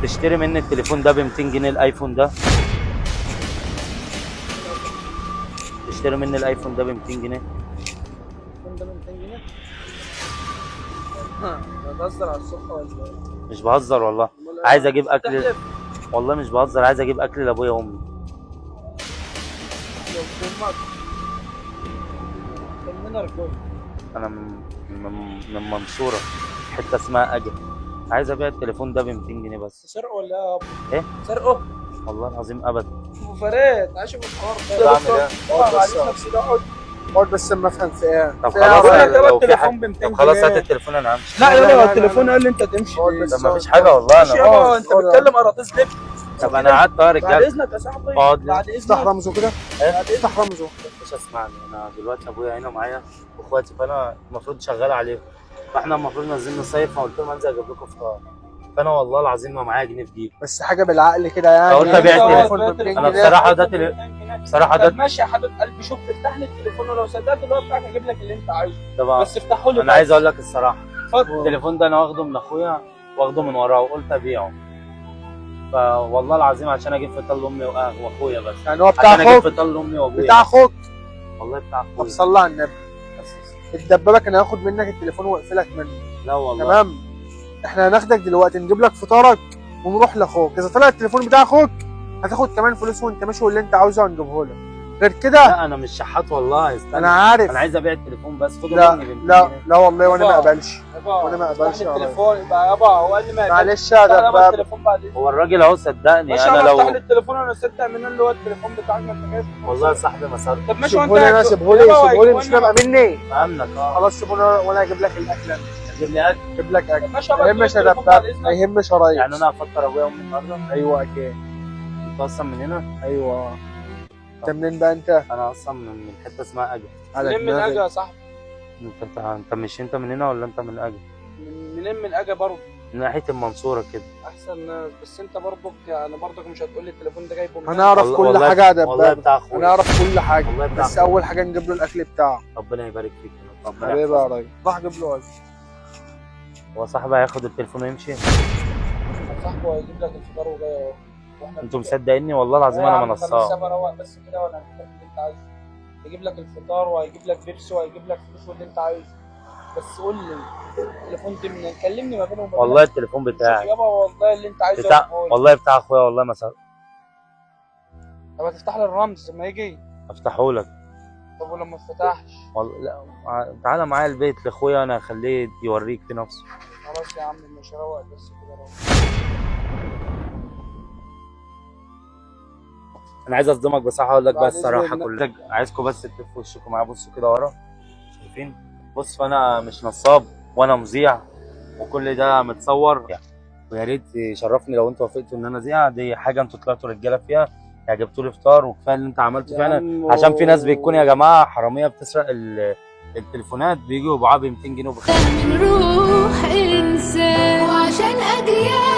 تشتري مني التليفون ده ب 200 جنيه الايفون ده. تشتري مني الايفون ده ب 200 جنيه. التليفون ده ب 200 جنيه؟ بتهزر على الصبح ولا ايه؟ مش بهزر والله. أمال عايز اجيب اكل. تحلف؟ والله مش بهزر، عايز اجيب اكل لابويا وامي. لو امك كان من رجوله. انا من منصوره، حته اسمها اجل. عايز ابيع التليفون ده ب 200 جنيه بس. سرقه ولا ايه يا ابو؟ ايه؟ سرقه؟ والله العظيم ابدا. ابو فريد عايش في الحوار ده. بعمل ايه؟ اقعد بس نفسي ده اقعد. اقعد بس اما افهم في ايه. طب في إيه خلاص يا أنا راجل؟ جايب لو في التليفون حاجه. ب 200 طب خلاص هات جنيه. التليفون انا همشي. لا لا، لا، يابا لا، التليفون لا. قال لي انت تمشي. اقعد ليه؟ بس. طب ما فيش حاجه والله ماشي انا. يابا انت بتتكلم قراطيس ليه؟ طب انا قعدت يا بعد رجاله. اذنك يا صاحبي. اقعد. بعد افتح اذنك. رمزه كده. ايه؟ افتح رمزه. مش اسمعني، انا دلوقتي ابويا هنا معايا واخواتي، فانا المفروض شغال عليهم، فاحنا المفروض نازلين نصيف، فقلت لهم انزل اجيب لكم فطار، فانا والله العظيم ما معايا جنيه في جيبي. بس حاجه بالعقل كده يعني. قلت أبيع التليفون ب 200 انا جنيه. بصراحه ده بصراحه طب ده ماشي يا حبيب قلبي، شوف افتح لي التليفون ولو صدقت الوقت بتاعك هجيب لك اللي انت عايزه. طبعا. بس افتحه لي. انا عايز اقول لك الصراحه، اتفضل. التليفون ده انا واخده من اخويا، واخده من وراه، وقلت ابيعه، فوالله العظيم عشان اجيب فطار لامي واخويا بس. يعني هو بتاع عشان اجيب اخوك؟ فطار لامي وابويا. بتاع اخوك؟ والله بتاع طب اخويا. صلى على النبي. بس. الدبابه كان هياخد منك التليفون واقفلك منه. لا والله. تمام. احنا هناخدك دلوقتي نجيب لك فطارك ونروح لاخوك. اذا طلع التليفون بتاع اخوك هتاخد كمان فلوس وانت ماشي، واللي انت عاوزه هنجيبه لك. غير كده لا انا مش شحات والله، استنى. انا عارف. انا عايز ابيع التليفون بس، خده لا مني ب 200 لا جنيه. لا والله وانا ما يابا. اقبلش. يابا وانا ما افتح اقبلش لي يا راجل. التليفون يبقى يابا هو قال لي ما معلش يا افتح لي يابا دباب. التليفون بعد اذنك. هو الراجل اهو صدقني ماشي انا يابا افتح لي لو. التليفون انا صدق من اللي هو التليفون بتاعك ما انت جايب. والله يا صاحبي ما صار. طب ماشي وانت سيبهولي انا، سيبهولي مش نبقى مني. فهمنك خلاص سيبهولي وانا اجيب لك الاكل. انا جيب لي اكل. اجيب لك اكل. طب ماشي ما يابا يهمش يا التليفون بعد دباب، اذنك. ما يهمش يا ريس. يعني انا هفطر ابويا وامي النهارده. ايوه اكيد. انت اصلا من هنا؟ ايوه. انت منين بقى انت؟ انا اصلا من حته اسمها اجل. على منين من دماغي. اجا يا صاحبي؟ انت مش انت من هنا ولا انت من اجل؟ منين من اجا برضه؟ من ناحيه المنصوره كده. احسن ناس، بس انت برضك يعني برضك مش هتقول لي التليفون ده جايبه منين. هنعرف والله- كل والله- حاجه يا والله دباب. بتاع اخويا. هنعرف كل حاجه. والله بتاع بس أخويا. اول حاجه نجيب له الاكل بتاعه. ربنا يبارك فيك. ربنا حبيبي يا يحفظك. راجل. راح اجيب له اكل. هو صاحبي هياخد التليفون ويمشي؟ صاحبه هيجيب لك الفطار وجاي اهو. واحنا انتوا مصدقيني والله العظيم انا خليك منصاب. سابع روق بس كده وانا هجيب لك اللي انت عايزه. هيجيب لك الفطار وهيجيب لك بيبسي وهيجيب لك فلوس واللي انت عايزه. بس قول لي التليفون ده منين؟ كلمني ما بينهم وبين والله التليفون شوف بتاعي. يابا والله اللي انت عايزه بتاع قول. والله بتاع اخويا والله ما صار. طب هتفتح لي الرمز لما يجي؟ افتحه لك. طب ولما فتحش؟ والله لا تعالى معايا البيت لاخويا، انا هخليه يوريك في نفسه. خلاص يا عم مش هروق بس كده روق. انا عايز اصدمك بس هقول لك بقى بعد الصراحه إذنك. كلها. عايزكم بس تلفوا وشكم معايا، بصوا كده ورا، شايفين؟ بص، فانا مش نصاب وانا مذيع وكل ده متصور يعني. ويا ريت يشرفني لو انتوا وافقتوا ان انا اذيع، دي حاجه انتوا طلعتوا رجاله فيها، يعني جبتوا لي فطار وكفايه اللي انت عملته يا فعلا. عم عشان في ناس بيكون يا جماعه حراميه بتسرق التليفونات، بيجوا يبيعوها ب 200 جنيه وب 50 جنيه. من روح إنسان وعشان أجيال